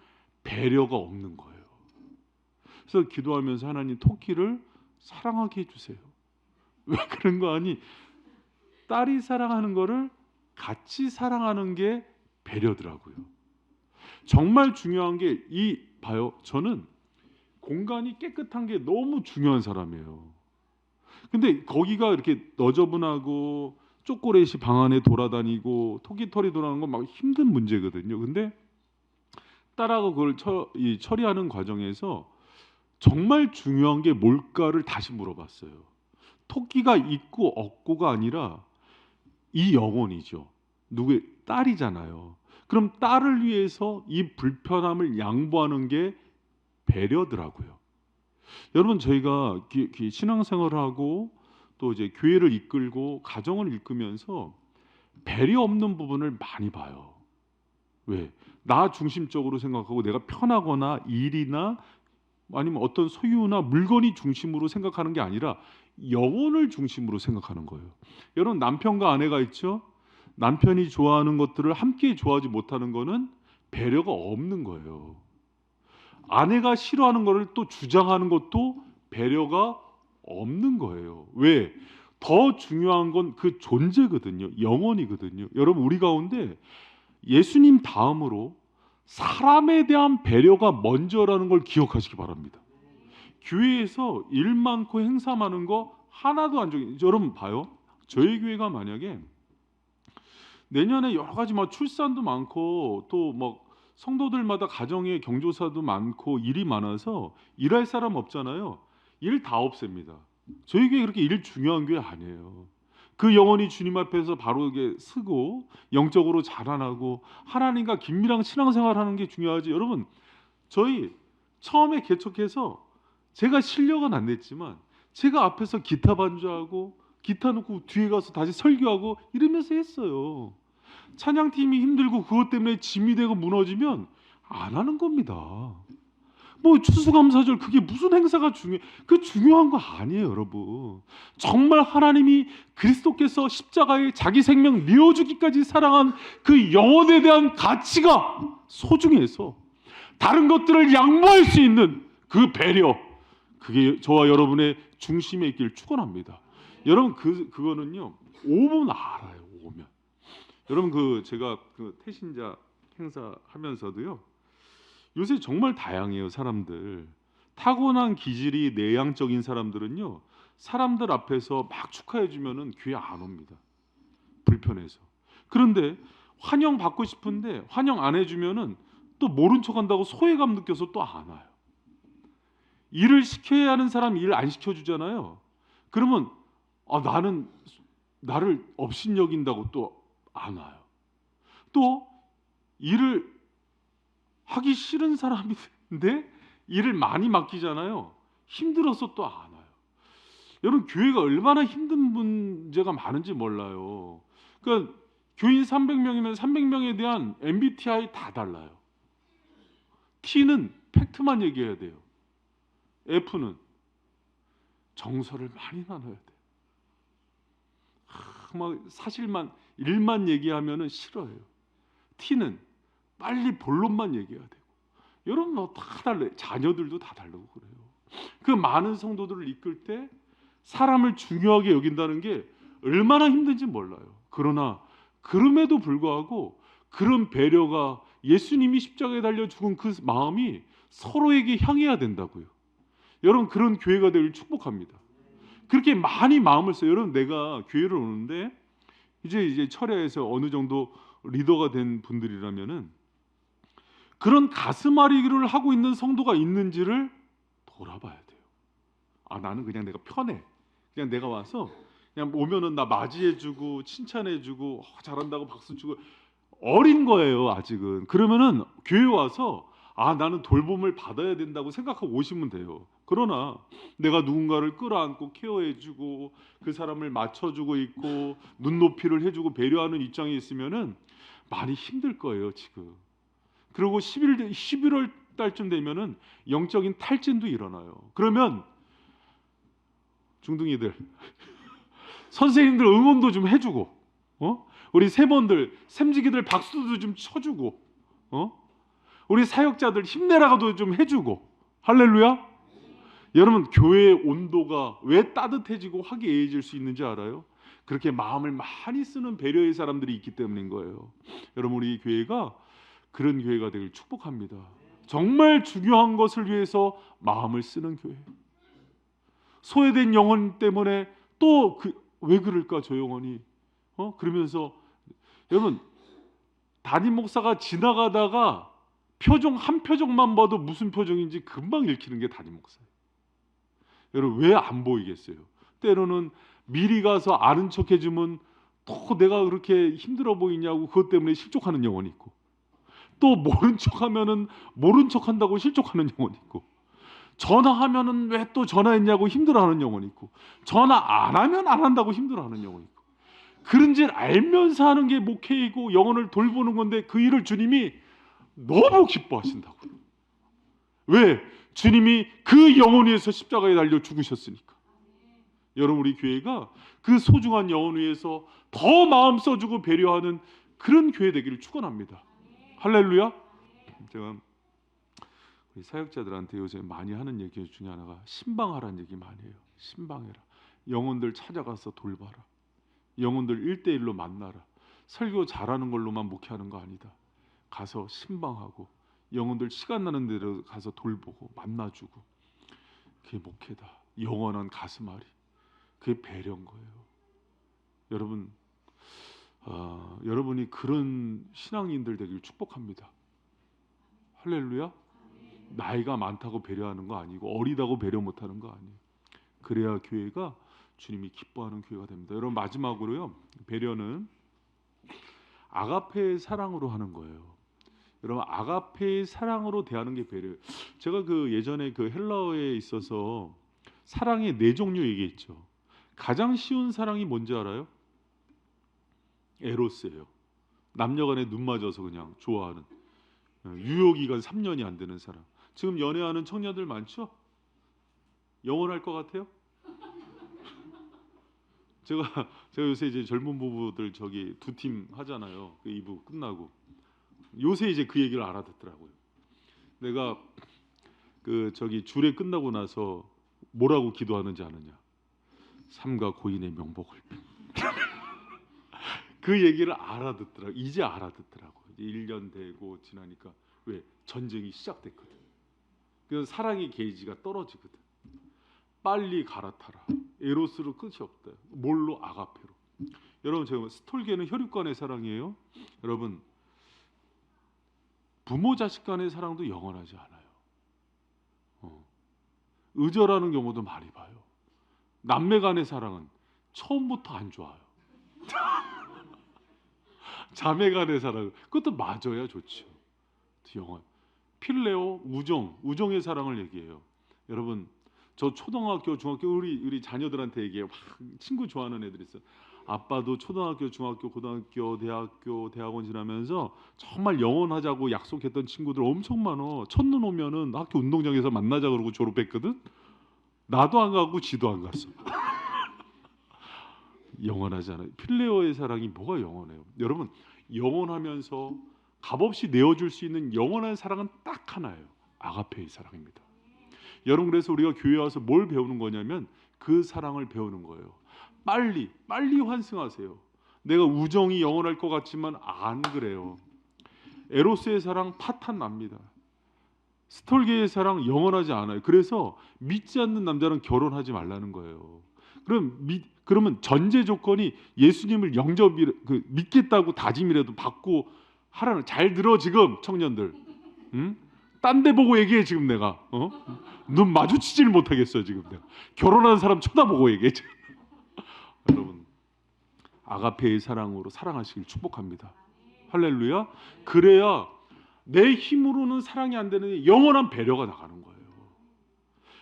배려가 없는 거예요. 그래서 기도하면서 하나님 토끼를 사랑하게 해주세요. 왜 그런 거 아니? 딸이 사랑하는 거를 같이 사랑하는 게 배려더라고요. 정말 중요한 게 봐요. 저는 공간이 깨끗한 게 너무 중요한 사람이에요. 근데 거기가 이렇게 너저분하고 초콜릿이 방 안에 돌아다니고 토끼털이 돌아가는 건 막 힘든 문제거든요. 근데 딸하고 그걸 처리하는 과정에서 정말 중요한 게 뭘까를 다시 물어봤어요. 토끼가 있고 없고가 아니라 이 영혼이죠. 누구의 딸이잖아요. 그럼 딸을 위해서 이 불편함을 양보하는 게 배려더라고요. 여러분 저희가 신앙생활을 하고 또 이제 교회를 이끌고 가정을 이끌면서 배려 없는 부분을 많이 봐요. 왜? 나 중심적으로 생각하고 내가 편하거나 일이나 아니면 어떤 소유나 물건이 중심으로 생각하는 게 아니라 영혼을 중심으로 생각하는 거예요. 여러분 남편과 아내가 있죠? 남편이 좋아하는 것들을 함께 좋아하지 못하는 거는 배려가 없는 거예요. 아내가 싫어하는 것을 또 주장하는 것도 배려가 없는 거예요. 왜? 더 중요한 건 그 존재거든요. 영혼이거든요. 여러분 우리 가운데 예수님 다음으로 사람에 대한 배려가 먼저라는 걸 기억하시기 바랍니다. 교회에서 일 많고 행사 많은 거 하나도 안 중요해요. 여러분 봐요. 저희 교회가 만약에 내년에 여러 가지 막 출산도 많고 또 막 성도들마다 가정의 경조사도 많고 일이 많아서 일할 사람 없잖아요. 일 다 없앱니다. 저희 교회 그렇게 일 중요한 교회 아니에요. 그 영혼이 주님 앞에서 바로게 쓰고 영적으로 자라나고 하나님과 긴밀한 신앙생활하는 게 중요하지. 여러분 저희 처음에 개척해서 제가 실력은 안 냈지만 제가 앞에서 기타 반주하고 기타 놓고 뒤에 가서 다시 설교하고 이러면서 했어요. 찬양팀이 힘들고 그것 때문에 짐이 되고 무너지면 안 하는 겁니다. 뭐 추수감사절 그게 무슨 행사가 중요해? 그 중요한 거 아니에요, 여러분. 정말 하나님이 그리스도께서 십자가에 자기 생명 내어주기까지 사랑한 그 영혼에 대한 가치가 소중해서 다른 것들을 양보할 수 있는 그 배려, 그게 저와 여러분의 중심에 있기를 축원합니다. 여러분 그거는요 오면 알아요. 오면 여러분 제가 태신자 행사 하면서도요 요새 정말 다양해요. 사람들 타고난 기질이 내향적인 사람들은요 사람들 앞에서 막 축하해 주면은 교회 안 옵니다. 불편해서. 그런데 환영 받고 싶은데 환영 안 해주면은 또 모른 척한다고 소외감 느껴서 또 안 와요. 일을 시켜야 하는 사람 일 안 시켜주잖아요. 그러면 나는 나를 업신여긴다고 또 안 와요. 또 일을 하기 싫은 사람인데 일을 많이 맡기잖아요. 힘들어서 또 안 와요. 여러분 교회가 얼마나 힘든 문제가 많은지 몰라요. 그러니까 교인 300명이면 300명에 대한 MBTI 다 달라요. T는 팩트만 얘기해야 돼요. F는 정서를 많이 나눠야 돼요. 막 사실만 일만 얘기하면은 싫어해요. T는 빨리 본론만 얘기해야 되고 여러분 다 달라요. 자녀들도 다 다르고 그래요. 그 많은 성도들을 이끌 때 사람을 중요하게 여긴다는 게 얼마나 힘든지 몰라요. 그러나 그럼에도 불구하고 그런 배려가 예수님이 십자가에 달려 죽은 그 마음이 서로에게 향해야 된다고요. 여러분 그런 교회가 되길 축복합니다. 그렇게 많이 마음을 써요. 여러분 내가 교회를 오는데 이제 철야에서 어느 정도 리더가 된 분들이라면은 그런 가슴앓이를 하고 있는 성도가 있는지를 돌아봐야 돼요. 아 나는 그냥 내가 편해. 그냥 내가 와서 그냥 오면은 나 맞이해주고 칭찬해주고 잘한다고 박수치고 어린 거예요 아직은. 그러면은 교회 와서 아 나는 돌봄을 받아야 된다고 생각하고 오시면 돼요. 그러나 내가 누군가를 끌어안고 케어해주고 그 사람을 맞춰주고 있고 눈높이를 해주고 배려하는 입장에 있으면은 많이 힘들 거예요 지금. 그리고 11월 달쯤 되면은 영적인 탈진도 일어나요. 그러면 중둥이들 선생님들 응원도 좀 해주고, 우리 세번들 샘지기들 박수도 좀 쳐주고, 우리 사역자들 힘내라고도 좀 해주고, 할렐루야. 여러분 교회의 온도가 왜 따뜻해지고 화기애애해질 수 있는지 알아요? 그렇게 마음을 많이 쓰는 배려의 사람들이 있기 때문인 거예요. 여러분 우리 교회가 그런 교회가 되길 축복합니다. 정말 중요한 것을 위해서 마음을 쓰는 교회. 소외된 영혼 때문에 또 왜 그럴까 저 영혼이 그러면서 여러분 담임 목사가 지나가다가 표정 한 표정만 봐도 무슨 표정인지 금방 읽히는 게 담임 목사예요. 여러분 왜 안 보이겠어요? 때로는 미리 가서 아는 척 해주면 또 내가 그렇게 힘들어 보이냐고 그것 때문에 실족하는 영혼이 있고, 또 모른 척하면은 모른 척한다고 실족하는 영혼이 있고, 전화하면은 왜 또 전화했냐고 힘들어하는 영혼이 있고, 전화 안 하면 안 한다고 힘들어하는 영혼이 있고, 그런 줄 알면서 하는 게 목회이고 영혼을 돌보는 건데 그 일을 주님이 너무 기뻐하신다고요. 왜? 주님이 그 영혼 위해서 십자가에 달려 죽으셨으니까. 여러분 우리 교회가 그 소중한 영혼 위해서 더 마음 써주고 배려하는 그런 교회 되기를 축원합니다. 할렐루야. 제가 우리 사역자들한테 요새 많이 하는 얘기 중에 하나가 신방하라는 얘기 많이 해요. 신방해라. 영혼들 찾아가서 돌봐라. 영혼들 1대1로 만나라. 설교 잘하는 걸로만 목회하는 거 아니다. 가서 신방하고 영혼들 시간 나는 대로 가서 돌보고 만나주고, 그게 목회다. 영원한 가슴앓이. 그게 배려인 거예요. 여러분 여러분이 그런 신앙인들 되길 축복합니다. 할렐루야. 나이가 많다고 배려하는 거 아니고 어리다고 배려 못하는 거 아니에요. 그래야 교회가 주님이 기뻐하는 교회가 됩니다. 여러분 마지막으로요, 배려는 아가페의 사랑으로 하는 거예요. 여러분 아가페의 사랑으로 대하는 게 배려예요. 제가 그 예전에 그 헬라어에 있어서 사랑의 4종류 얘기했죠. 가장 쉬운 사랑이 뭔지 알아요? 에로스예요. 남녀간에 눈 맞아서 그냥 좋아하는, 유효기간 3년이 안 되는 사랑. 지금 연애하는 청년들 많죠? 영원할 것 같아요? 제가 요새 이제 젊은 부부들 저기 2팀 하잖아요. 그 2부 끝나고 요새 이제 그 얘기를 알아듣더라고요. 내가 그 저기 주례 끝나고 나서 뭐라고 기도하는지 아느냐? 삼가 고인의 명복을. 그 얘기를 알아듣더라고. 이제 알아듣더라고. 이제 1년 되고 지나니까 왜 전쟁이 시작됐거든. 그래서 사랑의 게이지가 떨어지거든. 빨리 갈아타라. 에로스로 끝이 없다. 뭘로? 아가페로. 여러분 제가 스톨게는 혈육 간의 사랑이에요. 여러분 부모 자식 간의 사랑도 영원하지 않아요. 의절하는 경우도 많이 봐요. 남매 간의 사랑은 처음부터 안 좋아요. 자매 간의 사랑 그것도 맞아야 좋죠. 영원. 필레오 우정의 사랑을 얘기해요. 여러분 저 초등학교 중학교 우리 자녀들한테 얘기해요. 친구 좋아하는 애들 있어요. 아빠도 초등학교 중학교 고등학교 대학교 대학원 지나면서 정말 영원하자고 약속했던 친구들 엄청 많어. 첫눈 오면은 학교 운동장에서 만나자 그러고 졸업했거든. 나도 안 가고 지도 안 갔어. 영원하지 않아요. 필레오의 사랑이 뭐가 영원해요? 여러분 영원하면서 값없이 내어줄 수 있는 영원한 사랑은 딱 하나예요. 아가페의 사랑입니다. 여러분, 그래서 우리가 교회 와서 뭘 배우는 거냐면 그 사랑을 배우는 거예요. 빨리 환승하세요. 내가 우정이 영원할 것 같지만 안 그래요. 에로스의 사랑 파탄 납니다. 스톨게의 사랑 영원하지 않아요. 그래서 믿지 않는 남자는 결혼하지 말라는 거예요. 그러면 전제 조건이 예수님을 믿겠다고 다짐이라도 받고 하라는. 잘 들어 지금 청년들. 응? 딴 데 보고 얘기해 지금 내가. 눈 마주치지를 못하겠어 지금 내가. 결혼하는 사람 쳐다보고 얘기해 지금. 여러분, 아가페의 사랑으로 사랑하시길 축복합니다. 할렐루야. 그래야 내 힘으로는 사랑이 안 되는 영원한 배려가 나가는 거예요.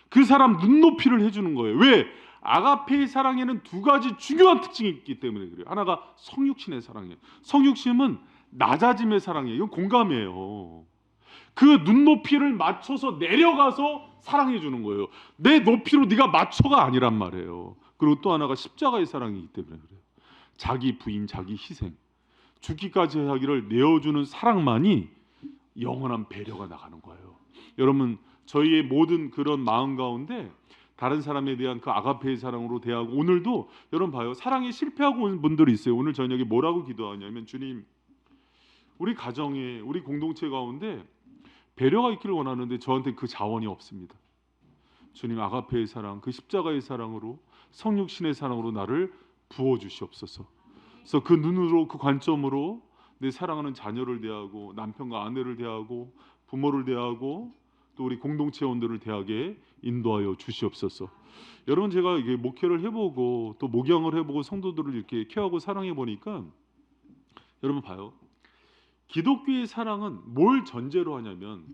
그 사람 눈높이를 해주는 거예요. 왜? 아가페의 사랑에는 두 가지 중요한 특징이 있기 때문에 그래요. 하나가 성육신의 사랑이에요. 성육신은 낮아짐의 사랑이에요. 이건 공감이에요. 그 눈높이를 맞춰서 내려가서 사랑해 주는 거예요. 내 높이로 네가 맞춰가 아니란 말이에요. 그리고 또 하나가 십자가의 사랑이기 때문에 그래요. 자기 부인, 자기 희생, 죽기까지 하기를 내어주는 사랑만이 영원한 배려가 나가는 거예요. 여러분, 저희의 모든 그런 마음 가운데 다른 사람에 대한 그 아가페의 사랑으로 대하고, 오늘도 여러분 봐요. 사랑에 실패하고 온 분들이 있어요. 오늘 저녁에 뭐라고 기도하냐면, 주님, 우리 가정에, 우리 공동체 가운데 배려가 있기를 원하는데 저한테 그 자원이 없습니다. 주님, 아가페의 사랑, 그 십자가의 사랑으로, 성육신의 사랑으로 나를 부어주시옵소서. 그래서 그 눈으로, 그 관점으로 내 사랑하는 자녀를 대하고, 남편과 아내를 대하고, 부모를 대하고, 또 우리 공동체원들을 대하게 인도하여 주시옵소서. 여러분, 제가 이게 목회를 해보고 또 목양을 해보고 성도들을 이렇게 케어하고 사랑해 보니까, 여러분 봐요. 기독교의 사랑은 뭘 전제로 하냐면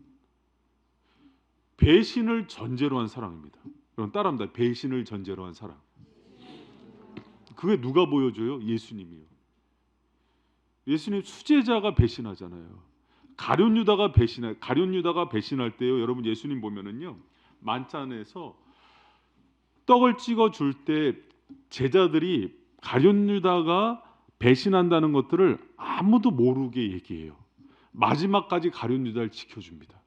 배신을 전제로 한 사랑입니다. 여러분 따라합니다. 배신을 전제로 한 사랑. 그게 누가 보여줘요? 예수님이요. 예수님 수제자가 배신하잖아요. 가룟 유다가 배신할 때요. 여러분 예수님 보면은요. 만찬에서 떡을 찍어 줄 때 제자들이 가룟 유다가 배신한다는 것들을 아무도 모르게 얘기해요. 마지막까지 가룟 유다를 지켜줍니다.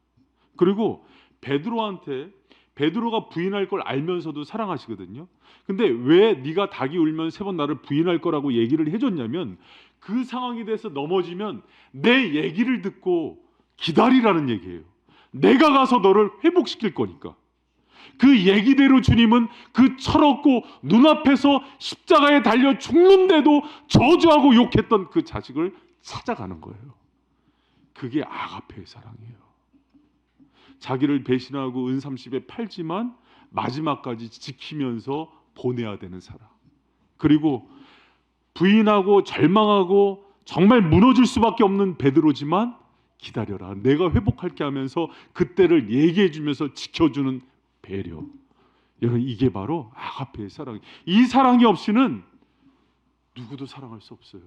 그리고 베드로가 부인할 걸 알면서도 사랑하시거든요. 근데 왜 네가 닭이 울면 3번 나를 부인할 거라고 얘기를 해줬냐면, 그 상황에 대해서 넘어지면 내 얘기를 듣고 기다리라는 얘기예요. 내가 가서 너를 회복시킬 거니까. 그 얘기대로 주님은 그 철없고 눈앞에서 십자가에 달려 죽는데도 저주하고 욕했던 그 자식을 찾아가는 거예요. 그게 아가페의 사랑이에요. 자기를 배신하고 은30에 팔지만 마지막까지 지키면서 보내야 되는 사랑. 그리고 부인하고 절망하고 정말 무너질 수밖에 없는 베드로지만 기다려라, 내가 회복할게 하면서 그때를 얘기해 주면서 지켜주는 배려. 여러분, 이게 바로 아가페의 사랑이에요. 이 사랑이 없이는 누구도 사랑할 수 없어요.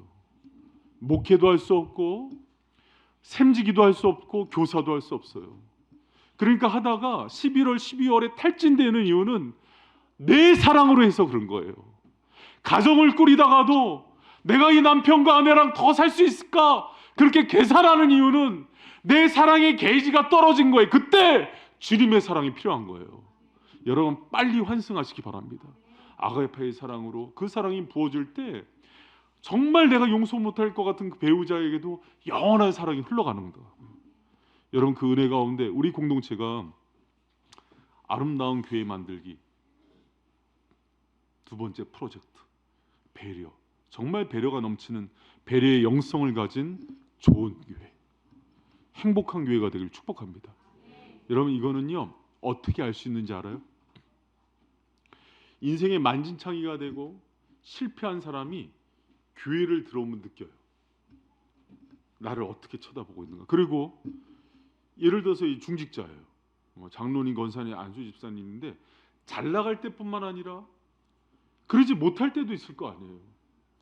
목회도 할 수 없고 샘지기도 할 수 없고 교사도 할 수 없어요. 그러니까 하다가 11월 12월에 탈진되는 이유는 내 사랑으로 해서 그런 거예요. 가정을 꾸리다가도 내가 이 남편과 아내랑 더 살 수 있을까 그렇게 계산하는 이유는 내 사랑의 게이지가 떨어진 거예요. 그때 주님의 사랑이 필요한 거예요. 여러분 빨리 환승하시기 바랍니다. 아가페의 사랑으로 그 사랑이 부어질 때 정말 내가 용서 못할 것 같은 그 배우자에게도 영원한 사랑이 흘러가는 거예요. 여러분 그 은혜 가운데 우리 공동체가 아름다운 교회 만들기 두 번째 프로젝트, 배려. 정말 배려가 넘치는 배려의 영성을 가진 좋은 교회, 행복한 교회가 되길 축복합니다. 여러분 이거는요 어떻게 알 수 있는지 알아요? 인생의 만진창이가 되고 실패한 사람이 교회를 들어오면 느껴요. 나를 어떻게 쳐다보고 있는가. 그리고 예를 들어서 이 중직자예요. 장로님, 권사님, 안수 집사님인데 잘 나갈 때뿐만 아니라 그러지 못할 때도 있을 거 아니에요.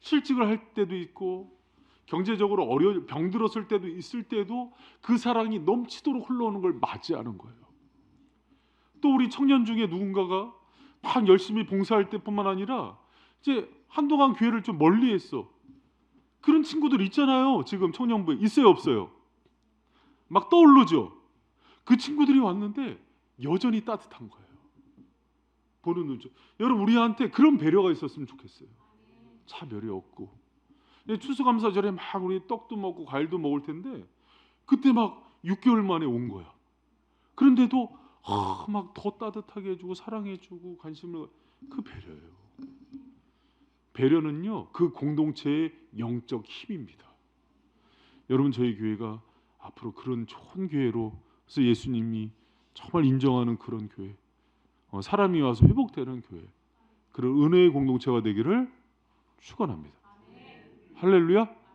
실직을 할 때도 있고 경제적으로 병들었을 때도 있을 때도 그 사랑이 넘치도록 흘러오는 걸 맞이하는 거예요. 또 우리 청년 중에 누군가가 막 열심히 봉사할 때뿐만 아니라 이제 한동안 교회를 좀 멀리했어. 그런 친구들 있잖아요. 지금 청년부에 있어요, 없어요? 막 떠오르죠. 그 친구들이 왔는데 여전히 따뜻한 거예요. 보는 눈. 여러분 우리한테 그런 배려가 있었으면 좋겠어요. 차별이 없고. 추수감사절에 막 우리 떡도 먹고 과일도 먹을 텐데 그때 막 6개월 만에 온 거야. 그런데도 막 더 따뜻하게 해주고 사랑해주고 관심을. 그 배려예요. 배려는요 그 공동체의 영적 힘입니다. 여러분 저희 교회가 앞으로 그런 좋은 교회로, 그래서 예수님이 정말 인정하는 그런 교회, 사람이 와서 회복되는 교회, 그런 은혜의 공동체가 되기를 축원합니다. 할렐루야.